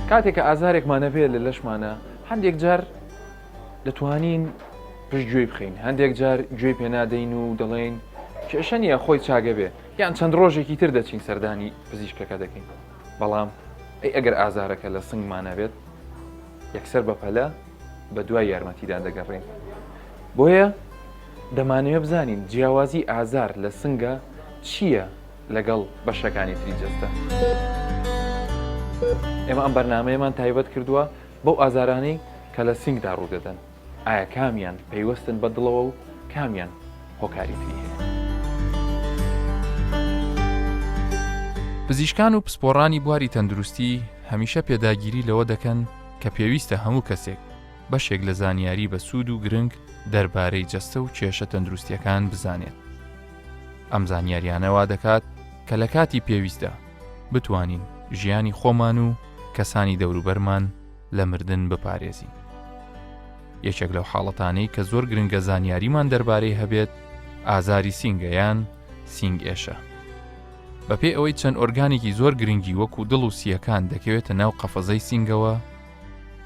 کاتێک کە ئازارێکمانە بێت لە لەشمانە هەندێک جار دەتوانین پشت گوێی بخەین، هەندێک جار گوێی پێنادەین و دەڵێن کێشە نیە خۆی چاگە بێ، یان چەند ڕۆژێکی تر دەچین سەردانی پزیشکەکە دەکەین. بەڵام ئەگەر ئازارەکە لە سنگمانە بێت یەکسەر بەپەلە بە دوای یارمەتیدان دەگەڕێن. بۆیە دەمانەوێت بزانین جیاوازی ئازار لە سنگە چییە لەگەڵ بەشەکانی تری جەستە. ئێمە ئەم بەرنامەیەمان تایبەت کردووە بەو ئازارانەی کە لە سنگدا ڕوودەدەن، ئایا کامیان پەیوەستن بە دڵەوە و کامیان هۆکاری تری هەیە. پزیشکان و پسپۆڕانی بواری تەندروستی هەمیشە پێداگیری لەوە دەکەن کە پێویستە هەموو کەسێک بەشێک لە زانیاری بە سوود و گرنگ دەربارەی جەستە و کێشە تەندروستیەکان بزانێت. ئەم زانیاریانەوا دەکات کە لە کاتی پێویستە بتوانین ژیانی خۆمان و کەسانی دەوروبەرمان لە مردن بپارێزین. یەکێک لەو حاڵەتانەی کە زۆر گرنگە زانیاریمان دەربارەی هەبێت ئازاری سینگەیان سینگ ئێشە. بەپێ ئەوەی چەند ئۆرگانێکی زۆر گرنگی وەکو دڵ و سیەکان دەکەوێتە ناو قەفەزەی سینگەوە،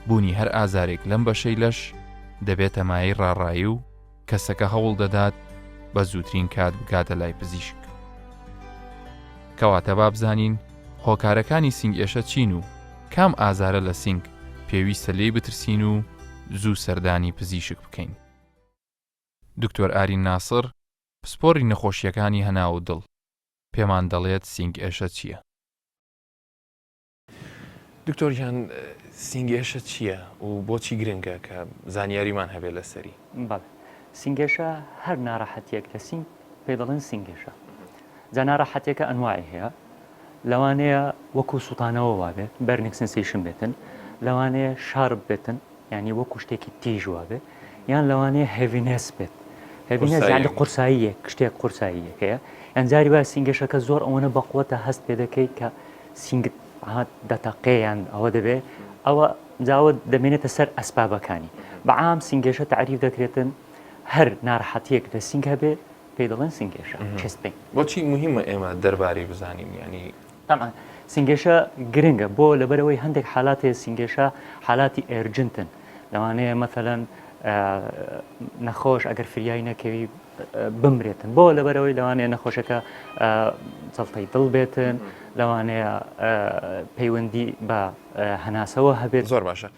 بوونی هەر ئازارێک لەم بەشەی لەش دەبێتە مایەی ڕاڕایی و کەسەکە هەوڵ دەدات بە زووترین کات بگاتە لای پزیشک. کەواتە با بزانین هۆکارەکانی سینگ ئێشە چین و کام ئازارە لە سینگ پێویستە لێی بترسین و زوو سەردانی پزیشک بکەین. دکتۆر ئارین ناسر، پسپۆڕی نەخۆشیەکانی هەنا و دڵ، پێمان دەڵێت سینگ ئێشە چییە؟ دکتۆریان سینگ ئێشە چییە و بۆچی گرنگە کە زانیاریمان هەبێت لەسەری؟ بەڵێ سینگێشە هەر ناڕەحەتیەک لە سینگ پێ دەڵێن سینگێشە. جا ناڕەحەتێکە ئەنواعی هەیە، لەوانەیە وەکو سوتانەوە وابێت بەرنێک سنسیشن بێتن، لەوانەیە شارب بێتن یعنی وەکو شتێکی تیژ وابێت، یان لەوانەیە هێڤینێس بێت. هێڤینێس یعنی قورساییەک شتێک قورساییەک هەیە. ئەنجاری وایە سینگێشەکە زۆر ئەوەنە بەقوەتە هەست پێ دەکەیت کە سینگت دەتەقەیان ئەوە دەبێت، ئەوە جاوە دەمێنێتە سەر ئەسبابەکانی. بەعام سینگێشە تعریف دەکرێتن هەر ناڕەحەتیەک لە سینگ هەبێ پێی دەڵێن سینگێشە چێستپین. بۆچی مهمە ئێمە دەربارەی بزانین؟ ینی طبعا سینگێشە گرنگە بۆ لەبەرەوەی هەندێک حالاتێ سینگێشە حالاتی ئێرجنتن، لەوانەیە مەثەلەن نەخۆش ئەگەر فریایی نەکەوی بمرێتن، بۆ لەبەرەوەی لەوانەیە نەخۆشەکە جەڵتەی دڵ بێتن، لەوانەیە پەیوەندی بە هەناسەوە هەبێت. زۆر باشە.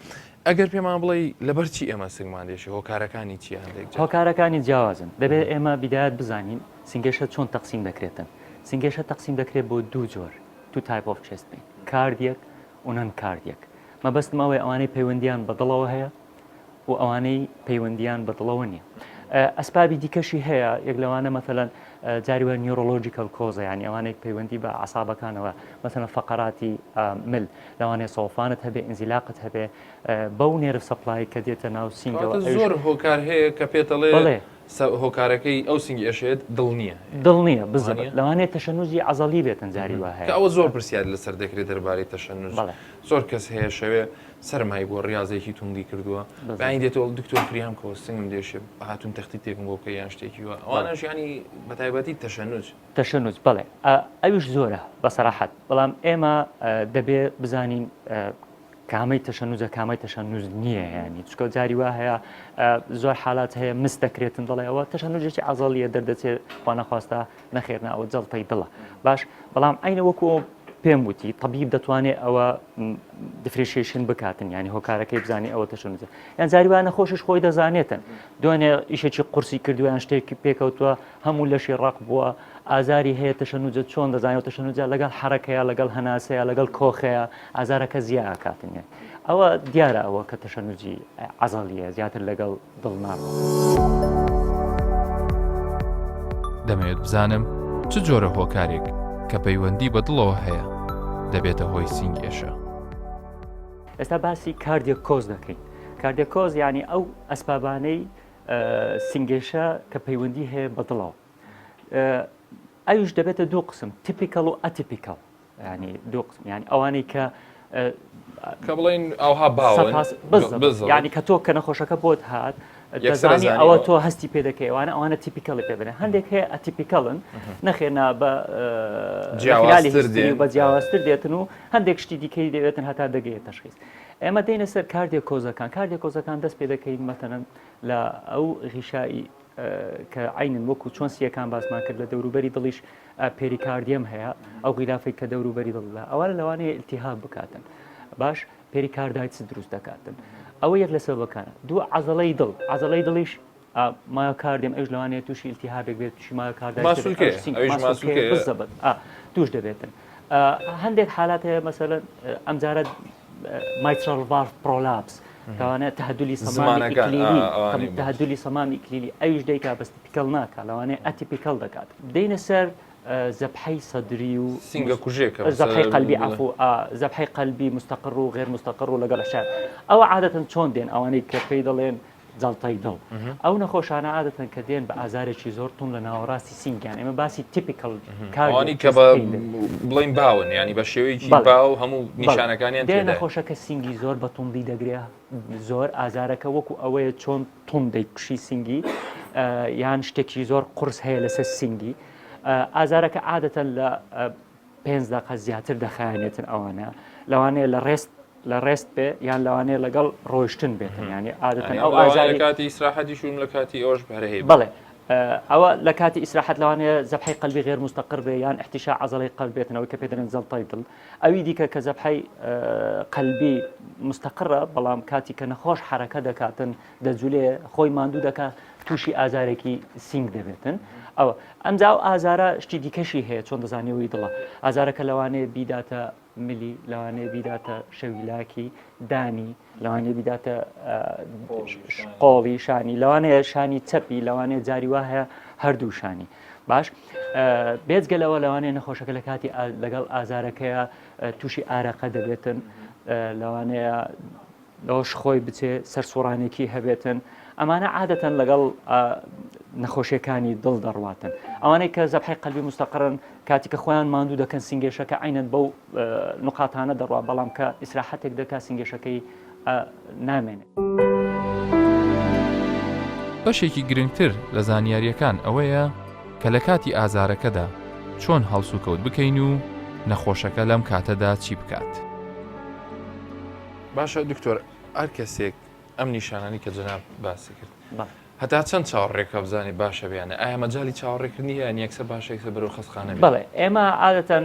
ئەگەر پێمان بڵێ لەبەر چی ئێمە سنگمان دێشی هۆکارەکانی چی؟ هەندێک هۆکارەکانی جیاوازن. دەبێت ئێمە بیدایەت بزانین سینگێشە چۆن تەقسیم دەکرێتن. سینگێشە تەقسیم دەکرێت بۆ دوو جۆر، two type of chest pain، کاردیەک و نەن کاردیەک. مەبەستم ئەوەی ئەوانەی پەیوەندیان بە دڵەوە هەیە و ئەوانەی پەیوەندیان بە دڵەوە نییە. ئەسبابی دیکەشی هەیە، یەک لەوانە مەثەلەن جاری وە نیۆرۆلۆجیکەل کۆزە، یعنی ئەوانەی پەیوەندی بە عەسابەکانەوە، مەثەلەن فەقەراتی مل، لەوانەیە سۆڵفانت هەبێ، ئینزیلاقت هەبێ، بەو نێرف سەپڵای کە دێتە ناو سینگەوە. زۆر هۆکار هەیە کە پێتەڵێ هۆکارەکەی ئەو سینگی ئێشێت دڵ نییە. دڵ نییە بزە، لەوانەیە تەشەنوزی عەزەڵی بێتن جاری وا هەیە. ئەوە زۆر پرسیار لەسەر دەکرێت دەربارەی تەشەنوز. زۆر کەس هەیە شەوێ سەرمای بۆ ڕاضێکی توندی کردووە، بەین دێتەوە دکتۆر فریام کەەوە سنگم دێشێ هاتون تەختی تێکم بۆ بکە یان شتێکی وە، ئەوانەش ینی بەتایبەتی تەشەنوز. بەڵێ ئەویش زۆرە بەسەراحەت، بەڵام ئێمە دەبێت بزانین کامەی تەشەنوزە کامەی تەشەنوز نییە، ینی چکە جاری وا هەیە زۆر حالات هەیە مس دەکرێتن دڵێ ئەوە تەشەنوزێکی عەزەڵیە دەردەچێت خوا نەخواستە نەخێرنا ئەوە جەڵتەی دڵە. باش بەڵام عینە وەکو پێم وتی تەبیب دەتوانێت ئەوە دیفرێنشیشن بکاتن، ینی هۆکارەکەی بزانانی ئەوە تەشەنوزە، یان جاری وا نەخۆشش خۆی دەزانێتن، دوێنێ ئیشێکی قورسی کردووە یان شتێکی پێکەوتووە هەموو لەشی ڕق بووە، ئازاری هەیە تەشەنوزە چۆن دەزانێت تەشەنوزە لەگەڵ حەرەکەیە لەگەڵ هەناسەیە لەگەڵ کۆخەیە ئازارەکە زیاد ئاکاتنێ. ئەوە دیارە ئەوە کە تەشەنوزی عەزەڵیە زیاتر لەگەڵ دڵ ناڕۆ. دەمەوێت بزانم چ جۆرە هۆکارێک کە پەیوەندی بە دڵەوە هەیە دەبێتە هۆی سینگ ئێشە. ئێستا باسی کاردیۆکۆز دەکەین. کاردیۆکۆز یعنی ئەو ئەسبابانەی سینگێشە کە پەیوەندی هەیە بە دڵەوە. ئەویش دەبێتە دوو قسم، تیپیکەڵ و ئەتیپیکەڵ، ینی دوو قسم، یعنی ئەوانەی کە بڵێن ئەوها باوە ینی کە تۆ کە نەخۆشەکە بۆت هات دەزانی ئەوە تۆ هەستی پێ دەکەی ئەوانە تیپیکەڵی پێ بنێ هەندێک هەیە ئەتیپیکەڵن نەخێنا بە بە جیاوازتر دێتن و هەندێک شتی دیکەی دەوێتن هەتا دەگەیت تەشخیص ئێمە دێنە سەر کاردێکۆزەکان دەست پێ دەکەین مەتەنەن لە ئەو غیشایی کە عینن وەکو چۆن سیەکان باسمان کرد لە دەوروبەری دڵیش پێریکاردیەم هەیە ئەو غیلافەی کە دەوروبەری دڵدا ئەوانە لەوانەیە ئیلتیهاب بکاتن باش پێریکاردایتس دروست دەکاتن ئەوە یەک لە سەبەکانە دوو عەزەڵەی دڵیش مایۆکاردیەم ئەوش لەوانەیە تووشی ئیلتیهابێک بێت تووشی مایۆکاردایتس توش دەبێتن هەندێک حالات هەیە مەسەلەن ئەمجارە mitral valve prolapse کەوانە تەهەدولی سەمامی ئیکلیلی ئەویش دەیکا بەس تیپیکەڵ ناکە لەوانەیە ئەتیپیکەڵ دەکات دێنە سەر زەبحەی سەدری و زەبحەی قەلبی عەفو زەبحەی قەلبی مستەقر و غێر مستەقر و لەگەڵ عشار ئەوە عادەتەن چۆن دێن ئەوانەی کە پێی دەڵێن جەڵتەی دڵ ئەو نەخۆشانە عادەتەن کە دێن بە ئازارێکی زۆر تون لە ناوەڕاستی سینگیان ئێمە باسی تیپیکەڵ کارانی کە بە بڵین باون ینی بە شێوەیەکی باو هەموو نیشانەکانیان دێن نەخۆشەکە سینگی زۆر بە توندی دەگرێ زۆر ئازارەکە وەکو ئەوەیە چۆن تون دەیکشی سینگی یان شتێکی زۆر قورس هەیە لەسەر سینگی ئازارەکە عادەتەن لە 5 دقیقە زیاتر دەخایەنێتن ئەوانە لەوانەیە لە ڕێست بێ یان لەوانەیە لەگەڵ ڕۆیشتن بێتن ینی عادەتەن ئەو ئازاری کاتی ئیسراحەتی شوون لە کاتی ئەوش بەرهەیە بڵێ ئەوە لە کاتی ئیسراحەت لەوانەیە زەبحەی قەلبی غێر مستەقر بێ یان احتیشاع عەزەڵەی قەلب بێتنەوەی کە پێ دەڵێن جەڵتەی دڵ ئەوی دیکە کە زەبحەی قەلبی مستەقرە بەڵام کاتی کە نەخۆش حرەکە دەکاتن دەجولێ خۆی ماندوو دەکات تووشی ئازارێکی سینگ دەبێتن ئەوە ئەمجا و ئازارە شتی دیکەشی هەیە چۆن دەزانێەوەی دڵە ئازارەکە لەوانەیە بیداتە ملی لەوانەیە بیداتە شەویلاکی دانی لەوانەیە بیداتە قۆڵی شانی لەوانەیە شانی چەپی لەوانەیە جاری وا هەیە هەردوو شانی باش بێجگەلەوە لەوانەیە نەخۆشەکە لە کاتی لەگەڵ ئازارەکەیە تووشی ئارەقە دەبێتن لەوانەیە لەوەش خۆی بچێ سەرسوڕانێکی هەبێتن ئەمانە عادەتەن لەگەڵ نەخۆشیەکانی دڵ دەڕواتن ئەوانەی کە زەبحەی قەلبی مستەقرن کاتی کە خۆیان ماندوو دەکەن سینگێشەکە عینەن بەو نقاتانە دەڕوا بەڵام کە ئیسراحەتێک دەکات سینگێشەکەی نامێنێت بەشێکی گرنگتر لە زانیاریەکان ئەوەیە کە لە کاتی ئازارەکەدا چۆن هەڵسو کەوت بکەین و نەخۆشەکە لەم کاتەدا چی بکات باشە دکتۆر هەر کەسێک ئەم نیشانانی کە جەناب باسی کرد هەتا چەند چاوەڕێکە بزانێت باشە بێنە ئایا مەجای چاوەڕێکردنی هەیە یەکسەر باشێکسە بەرەو خەستخانە بڵێ ئێمە عادەتەن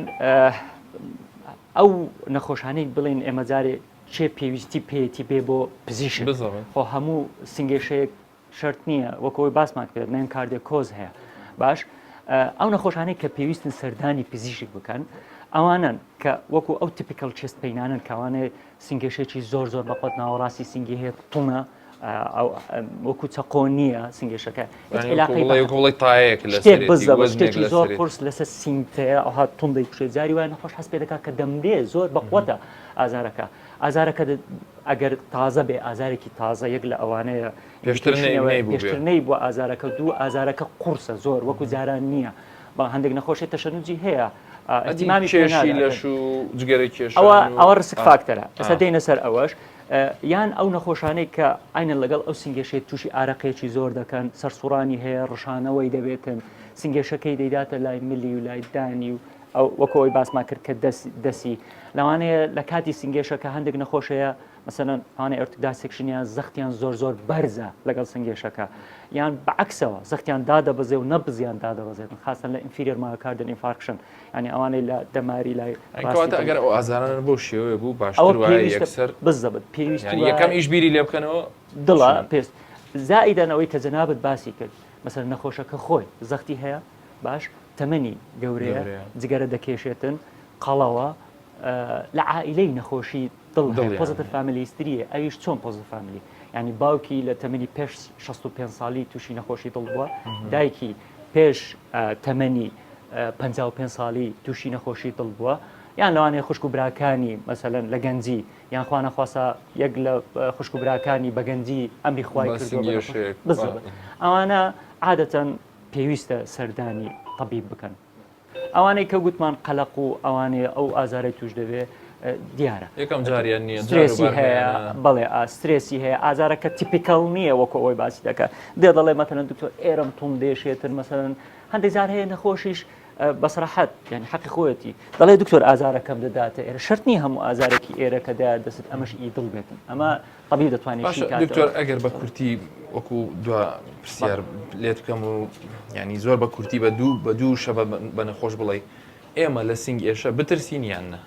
ئەو نەخۆشانەی بڵین ئێمە جارێ چێ پێویستی پێێتی بێ بۆ پزیشک خۆ هەموو سنگێشەیەک شرت نییە وەکەوەی باسمان کرد نێن کاردێکۆز هەیە باش ئەو نەخۆشانەی کە پێویستن سەردانی پزیشک بکەن ئەوانن کە وەکو ئەو تیپیکەڵ چست پەینانن کەوانەیە سنگێشێکی زۆر زۆر بەخۆت ناوەڕاستی سنگی هەیە تونە وەکو چەقۆ نییە سنگێشەکە شتێکی زۆر قورس لەسەر سینگتەیە ئەوها تون دەیکوشێت جاری وایە نەخۆش هەست پێ دەکات کە دەمرێ زۆر بەخۆتە ئازارەکە ئەگەر تازە بێ ئازارێکی تازە یەک لە ئەوانەیە پێشترنەی بۆ ئازارەکە دوو ئازارەکە قورسە زۆر وەکو جاران نییە بە هەندێک نەخۆشی تەشەنوجی هەیە ئەتیمامی کێشی لەش و جگەرە کێش ئەوە ڕسک فاکتەرە ئەستا دێنە سەر ئەوەش یان ئەو نەخۆشانەی کە ئاینە لەگەڵ ئەو سنگێشێت تووشی ئارەقێکی زۆر دەکەن سەرسوڕانی هەیە ڕشانەوەی دەبێتن سنگێشەکەی دەیداتە لای ملی و لای دانی و ئەو وەکەوەی باسمان کرد کە دەسی لەوانەیە لە کاتی سنگێشەکە هەندێک نەخۆشەیە مەسەلەن ئەوانەی ئەرتگدا سێکشنیان زەختیان زۆر زۆر بەرزە لەگەڵ سنگێشەکە یان بەعکسەوە زەختیان دادەبەزێ و نەبزیان دادەبەزێتن خاستن لە ئینفیریەر مایۆکاردن ئینفارکشن ینی ئەوانەی لە دەماری لای ئەگەر ئەو ئازارانە بۆ شێوەیە بوو باشتر وایە یەکسەر بزەبت پێویست یەکەم ئیش بیری لێ بکەنەوە دڵە پێست زائیدەنەوەی کە جەنابەت باسی کرد مەسەر نەخۆشەکە خۆی زەختی هەیە باش تەمەنی گەورەیە جگەرە دەکێشێتن قەڵەوە لە عائیلەی نەخۆشی دڵ پۆزیتیڤ فامیلی هیستریە ئەویش چۆن پۆزیتیڤ فامیلی ینی باوکی لە تەمەنی پێش 65 ساڵی تووشی نەخۆشی دڵ بووە دایکی پێش تەمەنی 55 ساڵی تووشی نەخۆشی دڵ بووە یان لەوانەیە خوشک و براکانی مەسەلەن لە گەنجی یان خوا نەخواسە یەک لە خوشک و براکانی بە گەنجی ئەمری خوای کردووە ئەوانە عادەتەن پێویستە سەردانی طبیب بکەن ئەوانەی کە گوتمان قەلق و ئەوانەیە ئەو ئازارەی توش دەبێ دیارە یەکەم جاریان نییە سترێسی هەیە بەڵێ سترێسی هەیە ئازارەکە تیپیکەڵ نییە وەکو ئەوی باسی دەکات دەڵێ مەتەنەن دکتۆر ئێرەم توم دێشێتر مەسەرەن هەندێک جار هەیە نەخۆشیش بەسەراحەت یعنی حەقی خۆیەتی دەڵێ دکتۆر ئازارەکەم دەداتە ئێرە شەرت نیە هەموو ئازارێکی ئێرەکەدا دەست ئەمەش ئیدڵ بێتن ئەمە طبیعی دەتوانێت دکتۆر ئەگەر بە کورتی وەکو دو پرسیار لێت بکەم و ینی زۆر بە کورتی بە دوو شەبە بە نەخۆش بڵێ ئێمە لە سنگ ئێشە بترسین یاننا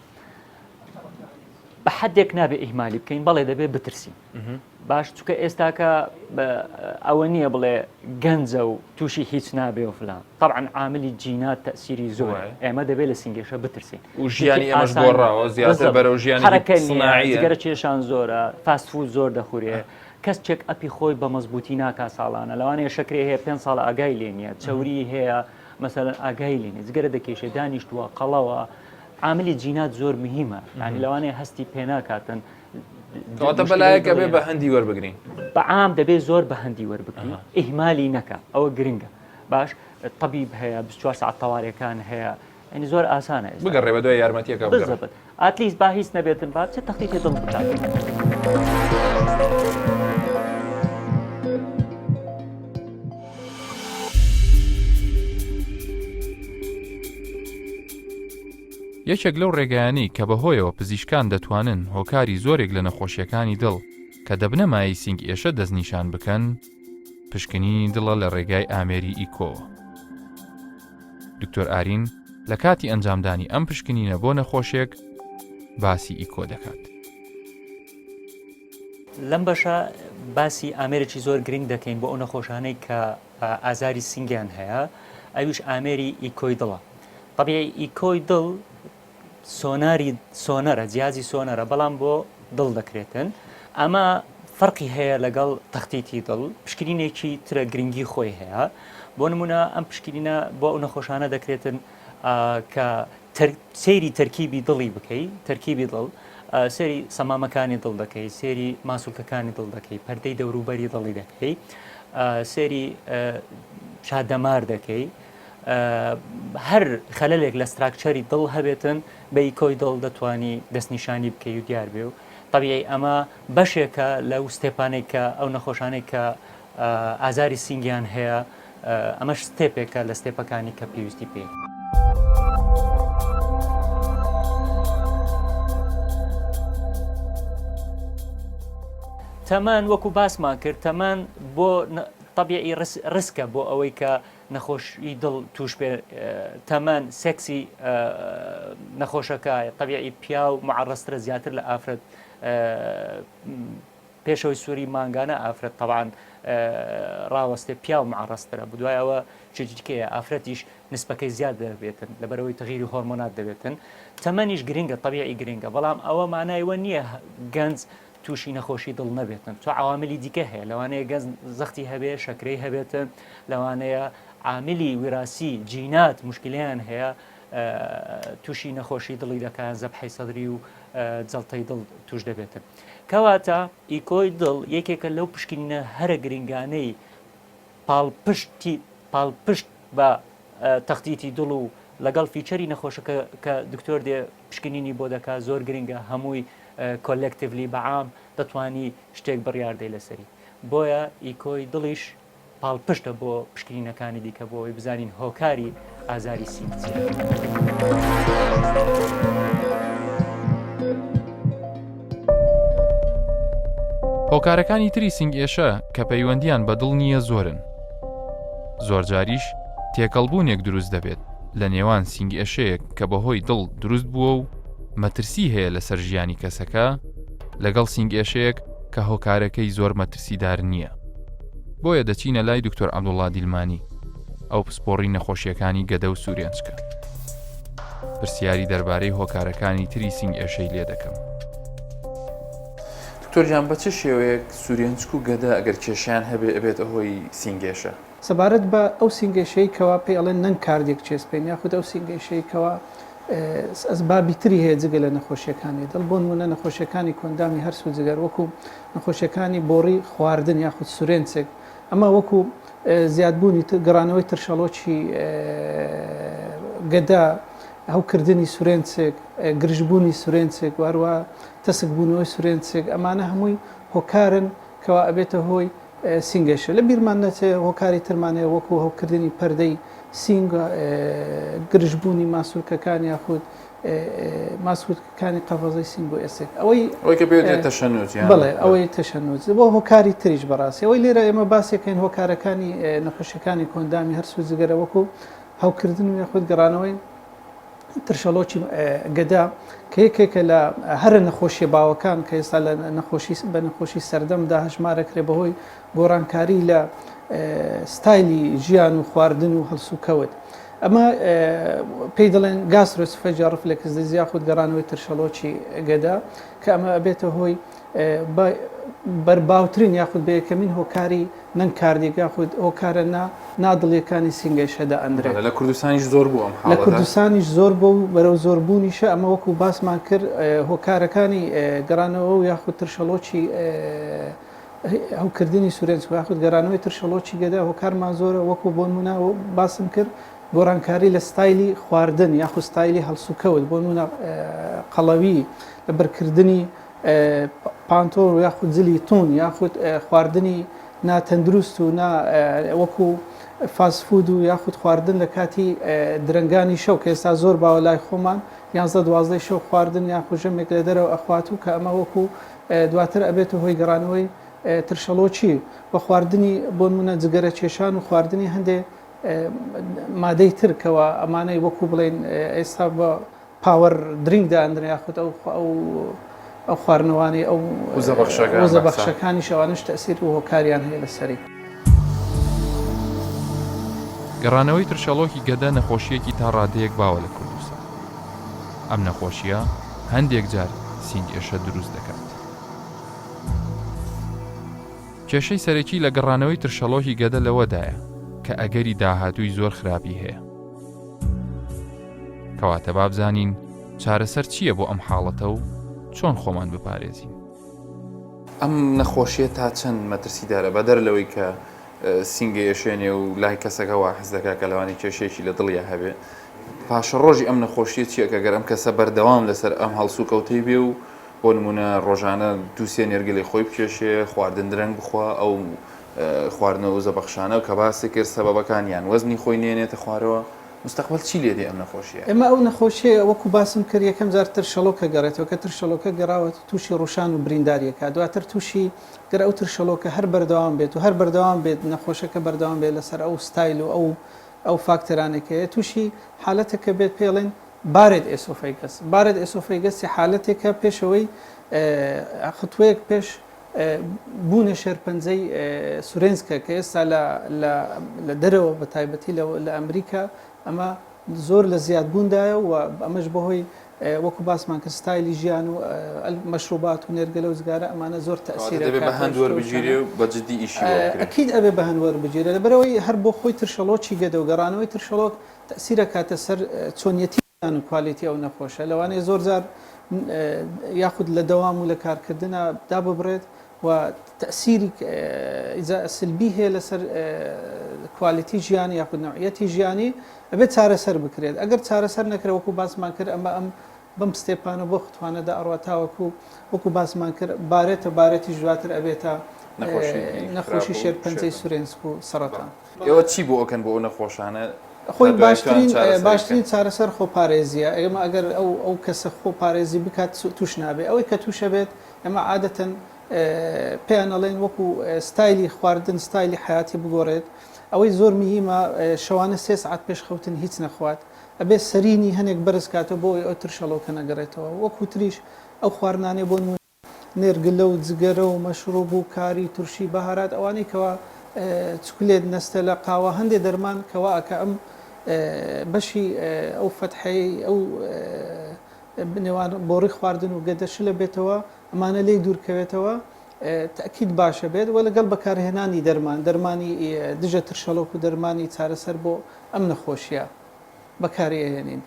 بە حدێک نابێ ئیهمالی بکەین بەڵێ دەبێت بترسین باش چونکە ئێستاکە ئەوە نییە بڵێ گەنجە و تووشی هیچ نابێ و فلان طبعا عاملی جینات تەسیری زۆر ئێمە دەبێت لە سنگێشە بترسین و ژیانی ئەمەش گۆڕاوە زیاتر بەرەو ژیانی گەرە کێشان زۆرە فاستفود زۆر دەخورێ کەس چێک ئەپی خۆی بە مەزبوطی ناکا ساڵانە لەوانەیە شەکرێ هەیە 5 ساڵە ئاگای لێ نیە چوری هەیە مەسەلەن ئاگای لێنێ جگەرە دەکێشێ دانیشتووە قەڵەوە عاملی جینات زۆر مهمە ینی لەوانەیە هەستی پێ ناکاتن کەواتە بەلایەکە بێ بە هەندی وەربگرین بەعام دەبێت زۆر بە هەندی وەربگرین ئیهمالی نەکە ئەوە گرنگە باش طبیب هەیە 24 ساعت تەواریەکان هەیە ئەنی زۆر ئاسانە بگەڕێ بە دوای یارمەتیەکە بزەبێت ئاتلیست با هیچ نەبێتن با چه تەختی تێدڵ بکات یەکێک لەو ڕێگەیانەی کە بەهۆیەوە پزیشکان دەتوانن هۆکاری زۆرێک لە نەخۆشیەکانی دڵ کە دەبنە مای سنگ ئێشە دەستنیشان بکەن پشکنینی دڵە لە ڕێگای ئامێری ئیکۆ. دکتۆر ئارین لە کاتی ئەنجامدانی ئەم پشکنینە بۆ نەخۆشیێک باسی ئیکۆ دەکات. لەم بەشە باسی ئامێرێکی زۆر گرنگ دەکەین بۆ ئەو نەخۆشانەی کە ئازاری سنگیان هەیە ئەویش ئامێری ئیکۆی دڵە. طبیعی ئیکۆی دڵ سۆنەرە جیازی سۆنەرە بەڵام بۆ دڵ دەکرێتن ئەمە فەرقی هەیە لەگەڵ تەختیتی دڵ پشکنینێکی ترە گرنگی خۆی هەیە بۆ نمونە ئەم پشکنینە بۆ ئەو نەخۆشانە دەکرێتن کە سەیری تەرکیبی دڵی بکەی تەرکیبی دڵ سەری سەمامەکانی دڵ دەکەی سێری ماسوولکەکانی دڵ دەکەی پەردەی دەوروبەری دڵی دەکەی سێری شادەمار دەکەی هەر خەلەلێک لە ستراکچەری دڵ هەبێتن بە ئیکۆی دڵ دەتوانی دەستنیشانی بکەی و دیار بێ و طبیعی ئەمە بەشێکە لەو ستێپانێک کە ئەو نەخۆشانێک کە ئازاری سنگیان هەیە ئەمەش ستێپێکە لە ستێپەکانی کە پێویستی پێ. تەمان وەکو باسمان کرد تەمان بۆ طبیعی ڕسکە بۆ ئەوەی کە نەخۆشی دڵ توش بێ تەمان سێکسی نەخۆشەکە طبیعی پیا و معڕسترە زیاتر لە ئافرەت پێشەوەی سووری مانگانە ئافرەت طبعاً ڕاوەستێ پیا و معڕسترە بدوایەوە چجیکەیە ئافرەتیش نسبەکەی زیاد دەبێتن لەبەرەوەی تغیری هۆرمۆنات دەبێتن تەمەنیش گرنگە طبیعی گرنگە بەڵام ئەوە مانایوە نییە گەنج تووشی نەخۆشی دڵ نەبێتن چۆ عواملی دیکە هەیە لەوانەیە گەنج زەختی هەبێ شەکرەی هەبێتن لەوانەیە عاملی وراسی جینات مشکلیان هەیە تووشی نەخۆشی دڵی دەکات زەبحەی سەدری و جەڵتەی دڵ توش دەبێتن کەواتە ئیکۆی دڵ یەکێکە لەو پشکنینە هەرە گرنگانەی پاڵپشت بە تەختیتی دڵ و لەگەڵ فیچەری نەخۆشەکە کە دکتۆر دێ پشکنینی بۆ دەکات زۆر گرنگە هەمووی کۆلێکتیڤلی بەعام دەتوانی شتێک بڕیاردەی لەسەری بۆیە ئیکۆی دڵیش پاڵپشتە بۆ پشکنینەکانی دیکە بۆەوەی بزانین هۆکاری ئازاری سینگ هۆکارەکانی تری سنگ ئێشە کە پەیوەندیان بە دڵ نییە زۆرن زۆر جاریش تێکەڵبوونێک دروست دەبێت لە نێوان سنگ ئێشەیەک کە بەهۆی دڵ دروست بووە و مەترسی هەیە لەسەر ژیانی کەسەکە لەگەڵ سنگ ئێشەیەک کە هۆکارەکەی زۆر مەترسیدار نییە بۆیە دەچینە لای دکتۆر عەبدوڵڵا دیلمانی ئەو پسپۆڕی نەخۆشیەکانی گەدە و سوورێنچکە پرسیاری دەربارەی هۆکارەکانی تری سنگ ئێشەی لێ دەکەم. دکتۆر بە چ شێوەیەک سوورێنچک و گەدە ئەگەر کێشیان هەبێ ئەبێت ئەهۆی سینگێشە سەبارەت بە ئەو سینگێشەی کەوا پێی ئەڵێن نەنگ کاردێک چێسپێن یاخود ئەو سینگێشەی کەوا ئەسبابی تری هەیە جگە لە نەخۆشیەکانی دڵ بۆ نمونە نەخۆشیەکانی کۆندامی هەرسوو جگەر وەکو نەخۆشیەکانی بۆڕی خواردن یاخود سوورێنچێک ئەمە وەکو زیادبوونی گەڕانەوەی ترشەڵۆکی گەدا هەوکردنی سورێنچێک گرژبوونی سورێنچێک واروە تەسک بوونەوەی سورێنچێک ئەمانە هەمووی هۆکارن کەوا ئەبێتە هۆی سینگەشە لە بیرمان نەچێ هۆکاری ترمانەیە وەکو هەوکردنی پەردەی سینگ گرژبوونی ماسوولکەکان یاخود ماسوولکەکانی قەفەزەی سینگ و ئێسێک ئەوەی کە بێت تەشەنووت بڵێ ئەوەی تەشەنووت بۆ هۆکاری تریش بەڕاستی ئەوەی لێرە ئێمە باسێکەین هۆکارەکانی نەخۆشیەکانی کۆندامی هەر سوزگەرە وەکو هەوکردن و یاخود گەڕانەوەی ترشەلۆکی گەدا کە یەکێکە لە هەرە نەخۆشیە باوەکان کە ئێستا لە بە نەخۆشی سەردەمدا هەژمارەکرێ بەهۆی گۆڕانکاری لە ستایلی ژیان و خواردن و هەڵسوکەوت ئەمە پێی دەڵێن گاسترۆسفەجیا ڕفلێکس دەزی یاخود گەڕانەوەی ترشەلۆکی گەدا کە ئەمە ئەبێتە هۆی بەرباوترین یاخود بە یەکەمین هۆکاری نەنگ کاردێک یاخود هۆکارە نادڵیەکانی سینگەشەدا ئەندرێت لە کوردستانیش زۆر بوو ئەم لە کوردستانیش زۆر بۆ و بەرەو زۆربوونیشە ئەمە وەکو باسمان کرد هۆکارەکانی گەڕانەوە و یاخود ترشەلۆکی هەوکردنی سورێنچ و یاخود گەڕانەوەی ترشەلۆکی گەدا هۆکارمان زۆرە وەکو بۆ نمونە باسم کرد گۆڕانکاری لە ستایلی خواردن یاخود ستایلی هەڵسوکەوت بۆ نمونە قەڵەوی لە بەرکردنی پانتۆر و یاخود جلی تون یاخود خواردنی ناتەندروست و وەکو فاسفود و یاخود خواردن لە کاتی درنگانی شەو کە ئێستا زۆر باوە لای خۆمان 11 شەو خواردن یاخود ژەمێک لە دەرەوە ئەخوات و کە ئەمە وەکو دواتر ئەبێتە هۆی گەڕانەوەی ترشەلۆکی بە خواردنی بۆ نمونە جگەرە کێشان و خواردنی هەندێک مادەی ترکەوە ئەمانەی وەکو بڵێن ئێستا بە پاوەڕ درینگدا ئەندرا یاخود ئەو خواردنەوانی ئەو وزەبەخشەکانی شەوانش تەسیر و هۆکاریان هەیە لەسەری گەڕانەوەی ترشەلۆکی گەدا نەخۆشیەکی تا ڕادەیەک باوە لە کوردستان ئەم نەخۆشیە هەندێک جار سینگێشە دروست دەکات کێشەی سەرەکی لە گەڕانەوەی ترشەلۆکی گەدە لەوەدایە کە ئەگەری داهاتووی زۆر خراپی هەیە کەواتە بابزانین چارەسەر چییە بۆ ئەم حاڵەتە و چۆن خۆمان بپارێزین ئەم نەخۆشیە تا چەند مەترسیدارە بەدەر لەوەی کە سینگە یەشێنێ و لای کەسەکەەوە حەز دەکات کە لەوانی کێشێکی لە دڵیا هەبێ پاشە ڕۆژی ئەم نەخۆشیە چییە کە گەر ئەم کەسە بەردەوام لەسەر ئەم هەڵسوکەوتەی بێ و بۆ نمونە ڕۆژانە دووسێ نێرگەلی خۆی بکێشێ خواردن درەنگ بخوا ئەو خواردنەوە و زەبەخشانە و کە باسی کرد سەبەبەکانیان وەزنی خۆی نێنێتە خوارەوە مستقبل چی لێدێ ئەم نەخۆشیە ئێمە ئەو نەخۆشیە وەکو باسم کرد یەکەم جار ترشەلۆکە گەڕێتەوە کە ترشەلۆکە گەڕاوە تووشی ڕوشان و برینداریەکە دواتر تووشی گەر ئەو ترشەلۆکە هەر بەردەوام بێت و هەر بەردەوام بێت نەخۆشەکە بەردەوام بێت لەسەر ئەو ستایل و ئەو فاکتەرانێکەیە تووشی حالەتەکە بێت پێڵێن بارێت ئێسۆفەیگەس بارێت ئێسۆفەیگەسی حالەتێکە پێشەوەی خطوەیەک پێش بوونە شێرپەنجەی سورێنسکە کە ئێستا لە دەرەوە بە تایبەتی لە ئەمریکا ئەمە زۆر لە زیادبووندایە و ئەمەش بەهۆی وەکو باسمان کە ستایلی ژیان و مەشروبات و نێرگەلە و زگارە ئەمانە زۆر تەسیرە بە هەندوەر بگیرێ و بەجددی ئیشی ئەکید ئەبێ بە هەندوەر بگیرێ لەبەرەوەی هەر بۆ خۆی ترشەلۆکی گەدە و گەڕانەوەی ترشەلۆک تەسیرە کاتە سەر چۆنیەتی و کوالیتی ئەو نەخۆشە لەوانەیە زۆر جار یاخود لە دەوام و لە کارکردنە دا ببڕێت و تەسیری سلبی هەیە لەسەر کوالیتی ژیانی یاخود نوعیەتی ژیانی ئەبێت چارەسەر بکرێت ئەگەر چارەسەر نەکرێت وەکو باسمان کرد ئەمە بەم ستێپانە بۆ خوتوانەدا ئەڕواتاوەکو وەکو باسمان کرد بارێتی ژواتر ئەبێتە نەخۆشی شێرپەنجەی سورێنسک و سەرەتان ئێوە چی بۆ ئەکەن بۆ ئەو نەخۆشانە خۆی باشترین چارەسەر خۆپارێزیە ئێمە ئەگەر ئەو کەسە خۆپارێزی بکات توش نابێت ئەوەی کە تووشە بێت ئەمە عادەتەن پێیان ئەڵێن وەکو ستایلی خواردن ستایلی حیاتی بگۆڕێت ئەوەی زۆر میهمە شەوانە 3 ساعت پێش خەوتن هیچ نەخوات ئەبێ سەرینی هەنێک بەرز کاتە بۆ ئەو ترشەلۆکە نەگەڕێتەوە وەکو تریش ئەو خواردنانێ بۆ نێرگلە و جگەرە و مەشروب و کاری تورشی بەهارات ئەوانەی کەوا چکلێت نەستە لە قاوە هەندێک دەرمان کەوا ئەکە ئەم بەشی ئەو فەتحەی ئەو بنێوان بۆڕی خواردن و گەدەش لە بێتەوە ئەمانە لێی دوورکەوێتەوە تاکید باشە بێت و لەگەڵ بەکارهێنانی دەرمانی دژە ترشەلۆک و دەرمانی چارەسەر بۆ ئەم نەخۆشیە بەکارهێنین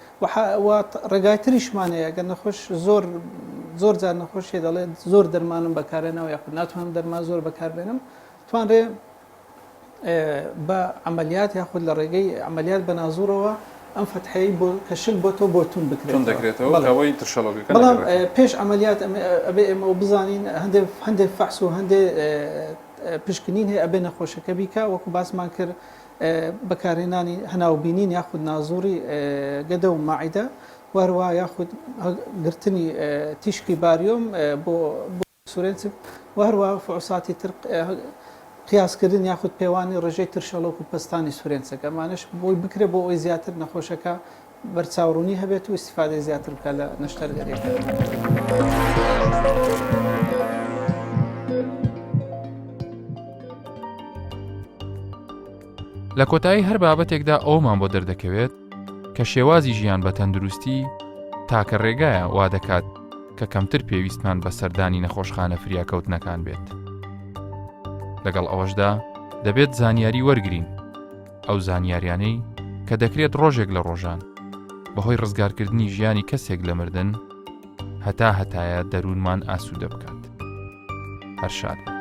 ڕێگای تریشمانەیە گە نەخۆش زۆر جار نەخۆشیە دەڵێت زۆر دەرمانم بەکارێنەوە یاخود ناتوانم دەرمان زۆر بەکاربێنم توانرێ بە عملیات یاخود لە ڕێگەی عملیات بە نازوورەوە ئەم فەتحەیە بۆ کەشل بۆ تۆ بۆ تون تون بکرێتەوە دەکرێتەوە ئەوەی ترشەڵۆگەکە بەڵام نەگەڕێت. پێش ئەمەلیات ئەبێ ئێمە بزانین هەندێک فەحس و هەندێک پشکنین هەیە ئەبێ نەخۆشەکە بیکە وەکو باسمان کرد بەکارهێنانی هەناوبینین یاخود نازووری گەدە و ماعیدە وەروە یاخود گرتنی تیشکی باریۆم بۆ سورێنسک وهروە فعوساتی تر قیاسکردن یاخود پێوانی ڕێژەی ترشەڵۆک و پستانی سورێنسەکە ئەمانش بۆی بکرێت بۆ ئەوی زیاتر نەخۆشەکە بەرچاوڕوونی هەبێت و استیفادەی زیاتر بکە لە نەشتەرگەریەکە. لە کۆتایی هەر بابەتێکدا ئەومان بۆ دەردەکەوێت کە شێوازی ژیان بە تەندروستی تاکە ڕێگایە وا دەکات کە کەمتر پێویستمان بە سەردانی نەخۆشخانە فریاکەوتنەکان بێت. لەگەڵ ئەوەشدا دەبێت زانیاری وەرگرین ئەو زانیاریانەی کە دەکرێت ڕۆژێک لە ڕۆژان بەهۆی ڕزگارکردنی ژیانی کەسێک لە مردن هەتایە دەروونمان ئاسوودە بکات. هەر شاد.